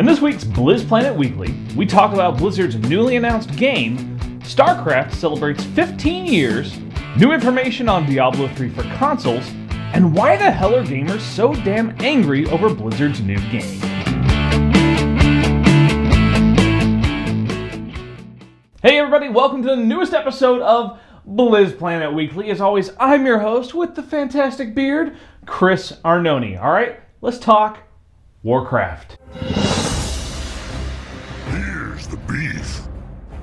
In this week's Blizzplanet Weekly, we talk about Blizzard's newly announced game, Starcraft celebrates 15 years, new information on Diablo 3 for consoles, and why the hell are gamers so damn angry over Blizzard's new game. Hey everybody, welcome to the newest episode of Blizzplanet Weekly. As always, I'm your host with the fantastic beard, Chris Arnone. Alright, let's talk Warcraft. Here's the beef.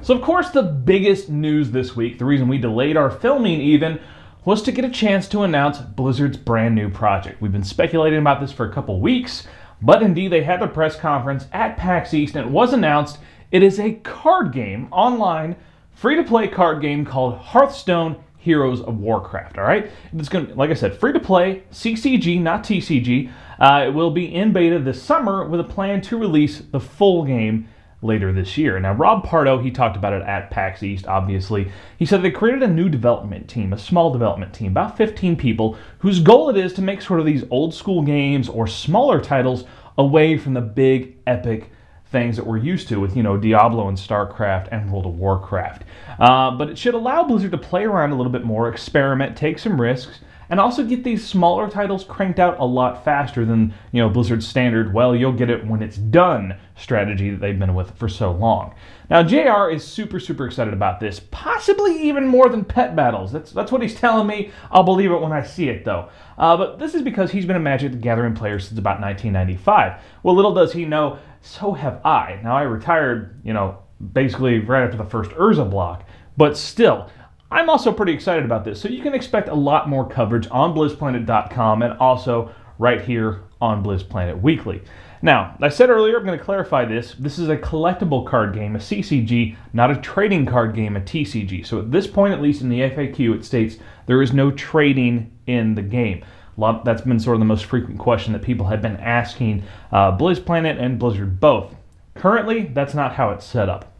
So of course the biggest news this week, the reason we delayed our filming even, was to get a chance to announce Blizzard's brand new project. We've been speculating about this for a couple weeks, but indeed they had their press conference at PAX East and it was announced. It is a card game, online, free-to-play card game called Hearthstone Heroes of Warcraft, alright? It's going to, like I said, free-to-play, CCG, not TCG. It will be in beta this summer with a plan to release the full game later this year. Now, Rob Pardo, he talked about it at PAX East, obviously. He said they created a new development team, a small development team, about 15 people, whose goal it is to make sort of these old-school games or smaller titles away from the big, epic things that we're used to with, you know, Diablo and Starcraft and World of Warcraft. But it should allow Blizzard to play around a little bit more, experiment, take some risks, and also get these smaller titles cranked out a lot faster than, you know, Blizzard's standard, well, you'll get it when it's done strategy that they've been with for so long. Now, JR is super excited about this, possibly even more than pet battles. That's what he's telling me. I'll believe it when I see it, though. But this is because he's been a Magic the Gathering player since about 1995. Well, little does he know, so have I. Now, I retired, you know, basically right after the first Urza block, but still, I'm also pretty excited about this. So you can expect a lot more coverage on BlizzPlanet.com and also right here on Blizzplanet Weekly. Now, I said earlier, I'm going to clarify this. This is a collectible card game, a CCG, not a trading card game, a TCG. So at this point, at least in the FAQ, it states there is no trading in the game. That's been sort of the most frequent question that people have been asking BlizzPlanet and Blizzard both. Currently, that's not how it's set up.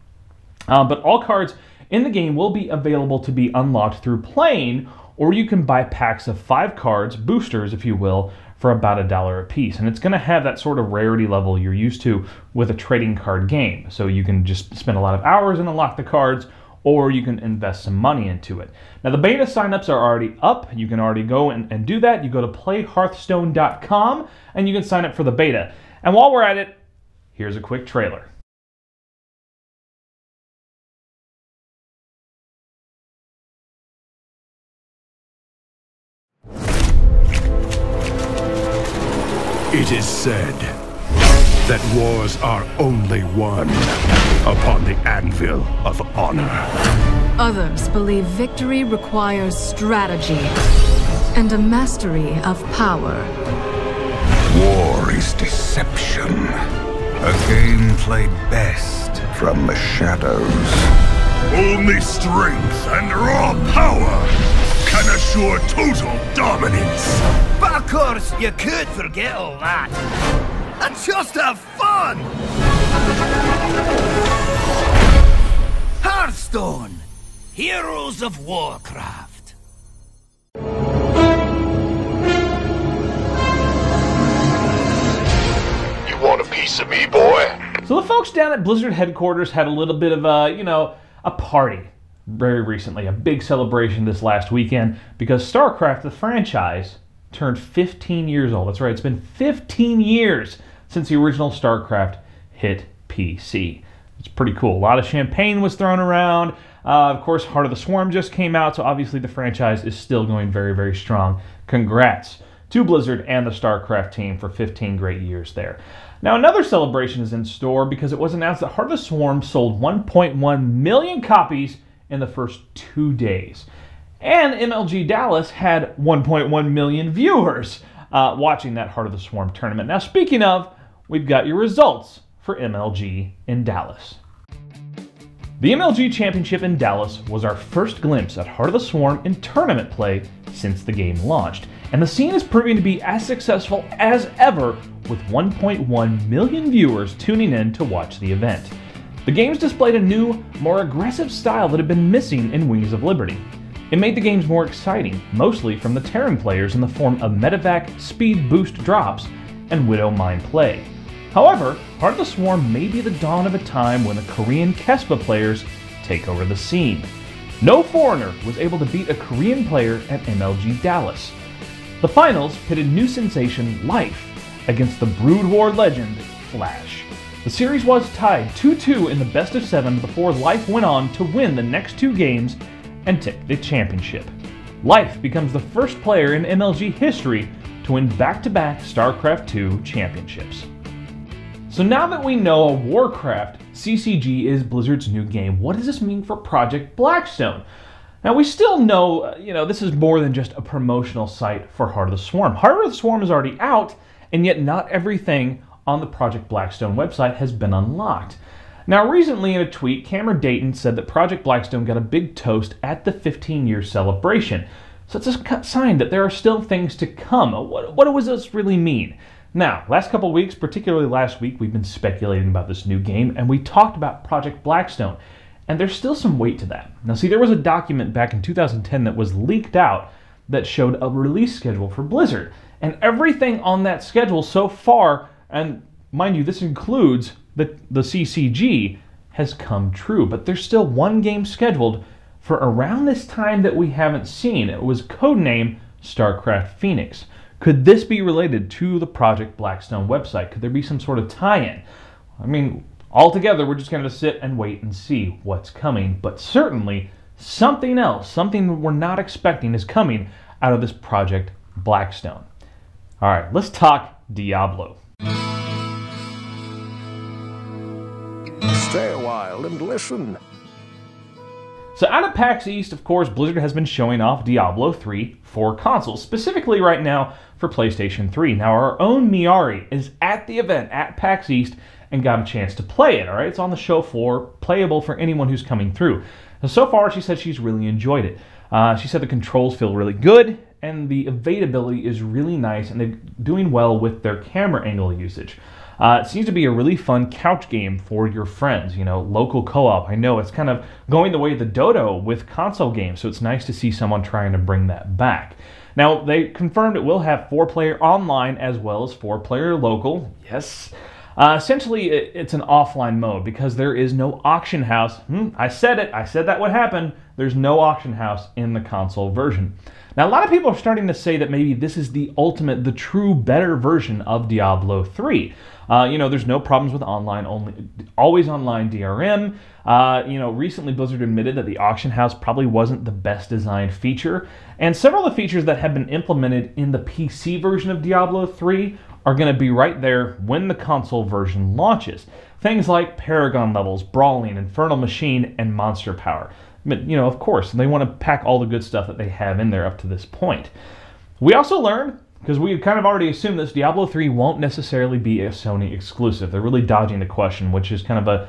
But all cards in the game will be available to be unlocked through playing, or you can buy packs of 5 cards, boosters if you will, for about $1 a piece. And it's going to have that sort of rarity level you're used to with a trading card game. So you can just spend a lot of hours and unlock the cards, or you can invest some money into it. Now the beta signups are already up. You can already go and do that. You go to playhearthstone.com and you can sign up for the beta. And while we're at it, here's a quick trailer. It is said that wars are only won upon the anvil of honor. Others believe victory requires strategy and a mastery of power. War is deception. A game played best from the shadows. Only strength and raw power can assure total dominance. But of course, you could forget all that and just have fun! Hearthstone, Heroes of Warcraft. You want a piece of me, boy? So the folks down at Blizzard headquarters had a little bit of a, you know, a party very recently, a big celebration this last weekend, because Starcraft, the franchise, turned 15 years old. That's right, it's been 15 years since the original Starcraft hit PC. It's pretty cool. A lot of champagne was thrown around. Of course, Heart of the Swarm just came out, so obviously the franchise is still going very strong. Congrats to Blizzard and the Starcraft team for 15 great years there. Now, another celebration is in store because it was announced that Heart of the Swarm sold 1.1 million copies in the first 2 days. And MLG Dallas had 1.1 million viewers watching that Heart of the Swarm tournament. Now, speaking of, we've got your results for MLG in Dallas. The MLG Championship in Dallas was our first glimpse at Heart of the Swarm in tournament play since the game launched, and the scene is proving to be as successful as ever, with 1.1 million viewers tuning in to watch the event. The games displayed a new, more aggressive style that had been missing in Wings of Liberty. It made the games more exciting, mostly from the Terran players in the form of medevac speed boost drops and Widow Mine play. However, Heart of the Swarm may be the dawn of a time when the Korean Kespa players take over the scene. No foreigner was able to beat a Korean player at MLG Dallas. The finals pitted new sensation Life against the Brood War legend Flash. The series was tied 2-2 in the best of 7 before Life went on to win the next 2 games and take the championship. Life becomes the first player in MLG history to win back-to-back StarCraft II championships. So now that we know Warcraft CCG is Blizzard's new game, what does this mean for Project Blackstone? Now we still know, this is more than just a promotional site for Heart of the Swarm. Heart of the Swarm is already out, and yet not everything on the Project Blackstone website has been unlocked. Now recently in a tweet, Cameron Dayton said that Project Blackstone got a big toast at the 15-year celebration. So it's a sign that there are still things to come. What does this really mean? Now, last couple weeks, particularly last week, we've been speculating about this new game, and we talked about Project Blackstone, and there's still some weight to that. Now see, there was a document back in 2010 that was leaked out that showed a release schedule for Blizzard, and everything on that schedule so far, and mind you, this includes the CCG, has come true, but there's still one game scheduled for around this time that we haven't seen. It was codenamed Starcraft Phoenix. Could this be related to the Project Blackstone website? Could there be some sort of tie-in? I mean, altogether, we're just going to sit and wait and see what's coming, but certainly something else, something we're not expecting is coming out of this Project Blackstone. All right, let's talk Diablo. Stay a while and listen. So out of PAX East, of course, Blizzard has been showing off Diablo 3 for consoles, specifically right now for PlayStation 3. Now our own Miari is at the event at PAX East and got a chance to play it, all right? It's on the show floor, playable for anyone who's coming through. And so far, she said she's really enjoyed it. She said the controls feel really good, and the evadability is really nice, and they're doing well with their camera angle usage. It seems to be a really fun couch game for your friends, local co-op. I know it's kind of going the way of the dodo with console games, so it's nice to see someone trying to bring that back. Now, they confirmed it will have 4-player online as well as 4-player local. Yes. Essentially, it's an offline mode because there is no auction house. I said it. I said that would happen. There's no auction house in the console version. Now, a lot of people are starting to say that maybe this is the ultimate, the true better version of Diablo 3. There's no problems with always online DRM. Recently Blizzard admitted that the auction house probably wasn't the best designed feature, and several of the features that have been implemented in the PC version of Diablo 3 are going to be right there when the console version launches. Things like Paragon levels, brawling, Infernal Machine, and monster power. But, of course, they want to pack all the good stuff that they have in there up to this point. We also learned, because we kind of already assumed this, Diablo 3 won't necessarily be a Sony exclusive. They're really dodging the question, which is kind of a,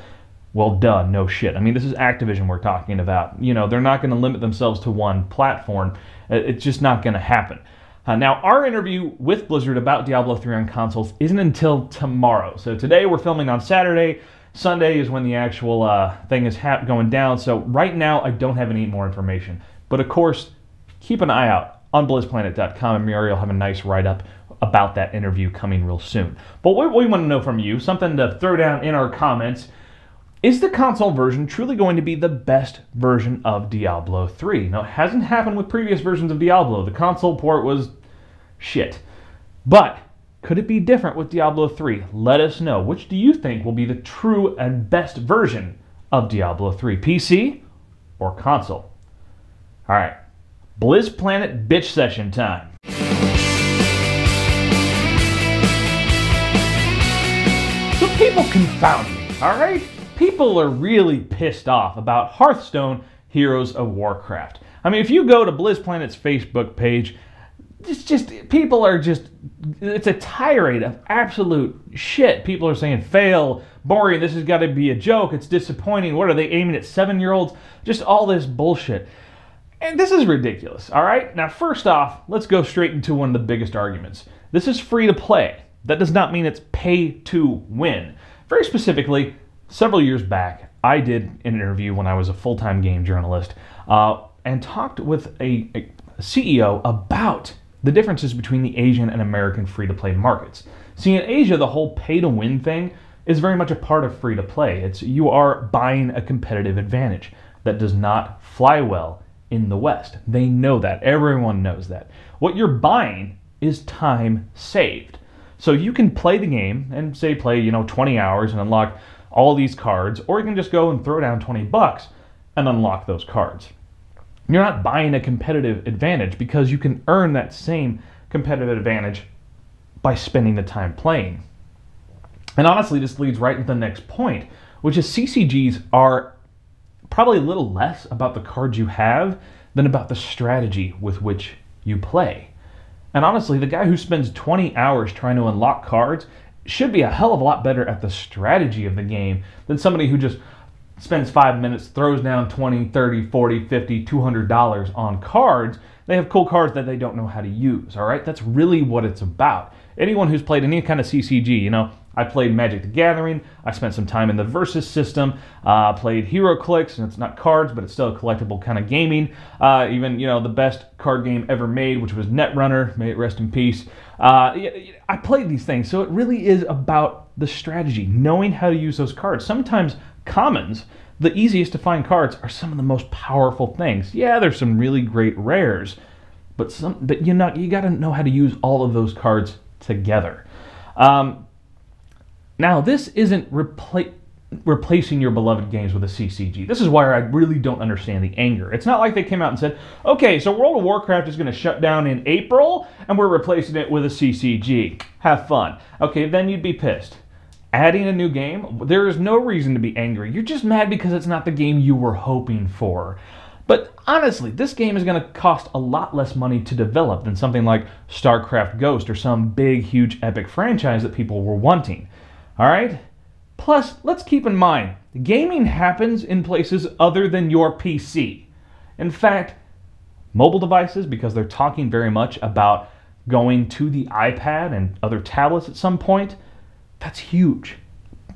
well, duh, no shit. I mean, this is Activision we're talking about. They're not going to limit themselves to one platform. It's just not going to happen. Now, our interview with Blizzard about Diablo 3 on consoles isn't until tomorrow. So today we're filming on Saturday. Sunday is when the actual thing is going down. So right now I don't have any more information. But of course, keep an eye out on Blizzplanet.com, and Muriel will have a nice write-up about that interview coming real soon. But what we want to know from you, something to throw down in our comments, is the console version truly going to be the best version of Diablo 3? Now, it hasn't happened with previous versions of Diablo. The console port was shit. But could it be different with Diablo 3? Let us know. Which do you think will be the true and best version of Diablo 3? PC or console? All right. Blizzplanet bitch session time. So people confound me, all right? People are really pissed off about Hearthstone Heroes of Warcraft. I mean, if you go to Blizzplanet's Facebook page, people are just, it's a tirade of absolute shit. People are saying, fail, boring, this has got to be a joke, it's disappointing, what are they aiming at, 7-year-olds? Just all this bullshit. And this is ridiculous, all right? Now, first off, let's go straight into one of the biggest arguments. This is free to play. That does not mean it's pay to win. Very specifically, several years back, I did an interview when I was a full-time game journalist and talked with a CEO about the differences between the Asian and American free-to-play markets. See, in Asia, the whole pay-to-win thing is very much a part of free-to-play. You are buying a competitive advantage that does not fly well in the West. They know that. Everyone knows that. What you're buying is time saved. So you can play the game and say play, 20 hours and unlock all these cards, or you can just go and throw down $20 and unlock those cards. You're not buying a competitive advantage because you can earn that same competitive advantage by spending the time playing. And honestly, this leads right into the next point, which is CCGs are probably a little less about the cards you have than about the strategy with which you play. And honestly, the guy who spends 20 hours trying to unlock cards should be a hell of a lot better at the strategy of the game than somebody who just spends 5 minutes, throws down $20, $30, $40, $50, $200 on cards. They have cool cards that they don't know how to use, all right? That's really what it's about. Anyone who's played any kind of CCG, I played Magic the Gathering, I spent some time in the Versus system, played HeroClix, and it's not cards, but it's still a collectible kind of gaming. Even, the best card game ever made, which was Netrunner, may it rest in peace. I played these things, so it really is about the strategy, knowing how to use those cards. Sometimes commons, the easiest to find cards, are some of the most powerful things. Yeah, there's some really great rares, but you got to know how to use all of those cards together. Now, this isn't replacing your beloved games with a CCG. This is why I really don't understand the anger. It's not like they came out and said, okay, so World of Warcraft is going to shut down in April, and we're replacing it with a CCG. Have fun. Okay, then you'd be pissed. Adding a new game, there is no reason to be angry. You're just mad because it's not the game you were hoping for. But honestly, this game is going to cost a lot less money to develop than something like Starcraft Ghost or some big, huge, epic franchise that people were wanting. All right? Plus, let's keep in mind, gaming happens in places other than your PC. In fact, mobile devices, because they're talking very much about going to the iPad and other tablets at some point, that's huge.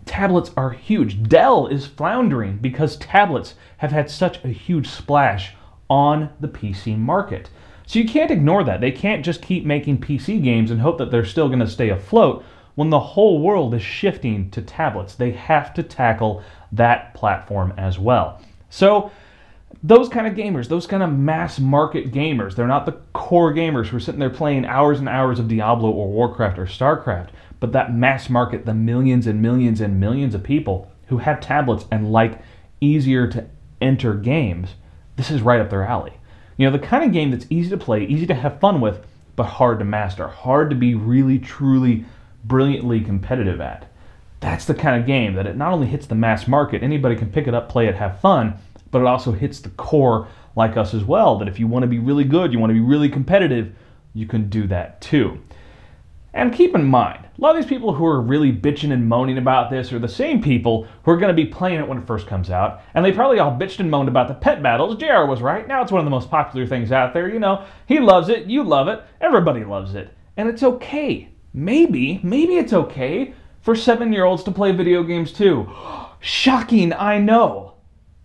Tablets are huge. Dell is floundering because tablets have had such a huge splash on the PC market. So you can't ignore that. They can't just keep making PC games and hope that they're still going to stay afloat when the whole world is shifting to tablets. They have to tackle that platform as well. So those kind of gamers, those kind of mass market gamers, they're not the core gamers who are sitting there playing hours and hours of Diablo or Warcraft or Starcraft, but that mass market, the millions and millions and millions of people who have tablets and like easier to enter games. This is right up their alley. The kind of game that's easy to play, easy to have fun with, but hard to master, hard to be really, truly, brilliantly competitive at. That's the kind of game that it not only hits the mass market, anybody can pick it up, play it, have fun, but it also hits the core like us as well, that if you want to be really good, you want to be really competitive, you can do that too. And keep in mind, a lot of these people who are really bitching and moaning about this are the same people who are going to be playing it when it first comes out, and they probably all bitched and moaned about the pet battles. JR was right. Now it's one of the most popular things out there. He loves it, you love it, everybody loves it, and it's okay. Maybe it's okay for 7-year-olds to play video games too. Shocking, I know,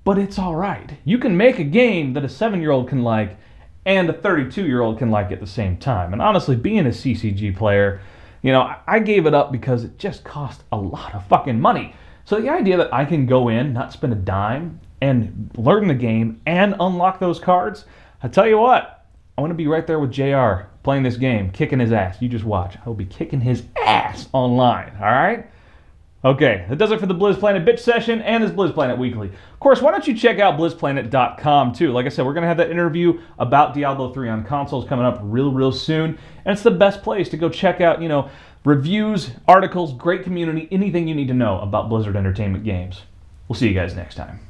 but it's all right. You can make a game that a 7-year-old can like and a 32-year-old can like at the same time. And honestly, being a CCG player, I gave it up because it just cost a lot of fucking money. So the idea that I can go in, not spend a dime, and learn the game and unlock those cards, I tell you what, I want to be right there with JR playing this game, kicking his ass. You just watch. I'll be kicking his ass online, all right? Okay, that does it for the Blizzplanet bitch session and this Blizzplanet Weekly. Of course, why don't you check out blizzplanet.com too? Like I said, we're going to have that interview about Diablo 3 on consoles coming up real soon. And it's the best place to go check out, reviews, articles, great community, anything you need to know about Blizzard Entertainment games. We'll see you guys next time.